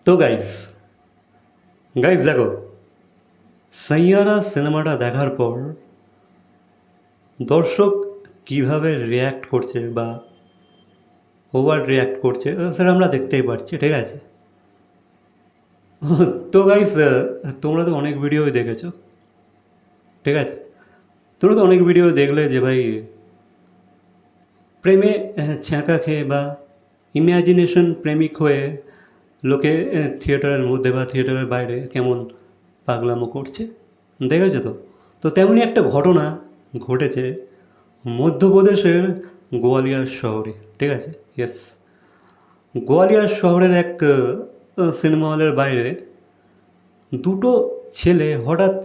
তো guys guys দেখো, সাইয়ারা সিনেমাটা দেখার পর দর্শক কিভাবে রিয়্যাক্ট করছে বা ওভার রিয়্যাক্ট করছে সেটা আমরা দেখতেই পাচ্ছি, ঠিক আছে। তো গাইস, তোমরা তো অনেক ভিডিওই দেখেছো, ঠিক আছে। তোমরা তো অনেক ভিডিও দেখলে যে ভাই প্রেমে ছ্যাঁকা খেয়ে বা ইম্যাজিনেশন প্রেমিক হয়ে লোকে থিয়েটারের মধ্যে বা থিয়েটারের বাইরে কেমন পাগলামো করছে, দেখেছো তো। তো তেমনই একটা ঘটনা ঘটেছে মধ্যপ্রদেশের গোয়ালিয়র শহরে, ঠিক আছে। ইয়েস, গোয়ালিয়র শহরের এক সিনেমা হলের বাইরে দুটো ছেলে হঠাৎ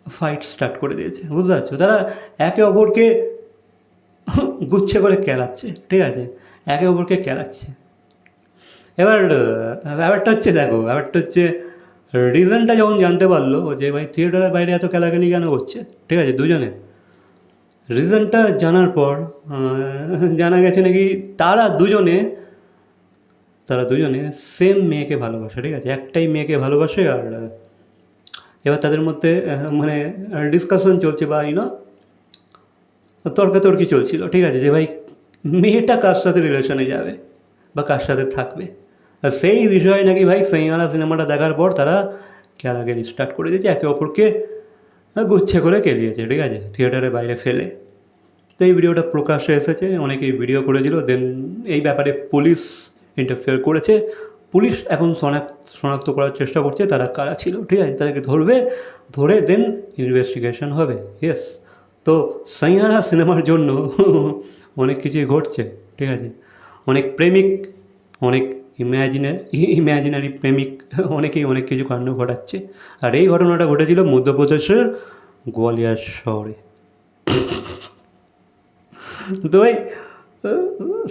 ফাইট স্টার্ট করে দিয়েছে, বুঝতে পারছো। তারা একে অপরকে গুচ্ছে করে কেলাচ্ছে, ঠিক আছে, একে অপরকে কেলাচ্ছে। এবার ব্যাপারটা হচ্ছে, দেখো ব্যাপারটা হচ্ছে রিজনটা যখন জানতে পারলো যে ভাই থিয়েটারের বাইরে এত খেলাখেলি কেন করছে, ঠিক আছে, দুজনে রিজনটা জানার পর জানা গেছে নাকি তারা দুজনে সেম মেয়েকে ভালোবাসে, ঠিক আছে, একটাই মেয়েকে ভালোবাসে। আর এবার তাদের মধ্যে মানে ডিসকাশন চলছে বা তর্কাতর্কি চলছিল, ঠিক আছে, যে ভাই মেয়েটা কার সাথে রিলেশনে যাবে বা কার সাথে থাকবে। আর সেই বিষয়ে নাকি ভাই সাইয়ারা সিনেমাটা দেখার পর তারা খেলাখেলি স্টার্ট করে দিয়েছে, একে অপরকে গুচ্ছে করে কেলিয়েছে, ঠিক আছে, থিয়েটারের বাইরে ফেলে। তো এই ভিডিওটা প্রকাশ্যে এসেছে, অনেকেই ভিডিও করেছিল। দেন এই ব্যাপারে পুলিশ ইন্টারফেয়ার করেছে। পুলিশ এখন শনাক্ত করার চেষ্টা করছে তারা কারা ছিল, ঠিক আছে, তাদেরকে ধরে দেন ইনভেস্টিগেশন হবে। ইয়েস, তো সাইয়ারা সিনেমার জন্য অনেক কিছুই ঘটছে, ঠিক আছে। অনেক প্রেমিক, অনেক ইম্যাজিনারি প্রেমিক অনেকেই অনেক কিছু কাণ্ড ঘটাচ্ছে। আর এই ঘটনাটা ঘটেছিল মধ্যপ্রদেশের গোয়ালিয়র শহরে। তো ভাই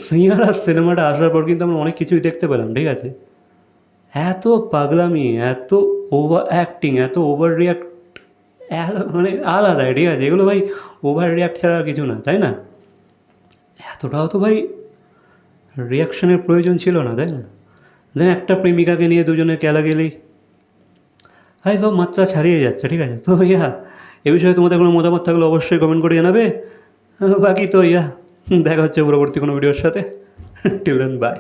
সাইয়ারা সিনেমাটা আসার পর কিন্তু আমরা অনেক কিছুই দেখতে পেলাম, ঠিক আছে। এত পাগলামি, এত ওভার অ্যাক্টিং, এত ওভার রিয়াক্ট, মানে আলাদা, ঠিক আছে। এগুলো ভাই ওভার রিয়াক্ট ছাড়া আর কিছু না, তাই না। এতটাও তো ভাই রিয়াকশনের প্রয়োজন ছিল না, তাই না। দেন একটা প্রেমিকাকে নিয়ে দুজনে খেলা গেলেই ভাই সব মাত্রা ছাড়িয়ে যাচ্ছে, ঠিক আছে। তো এ বিষয়ে তোমাদের কোনো মতামত থাকলে অবশ্যই কমেন্ট করে জানাবে। বাকি তো দেখা হচ্ছে পরবর্তী কোনো ভিডিওর সাথে। Till then, by.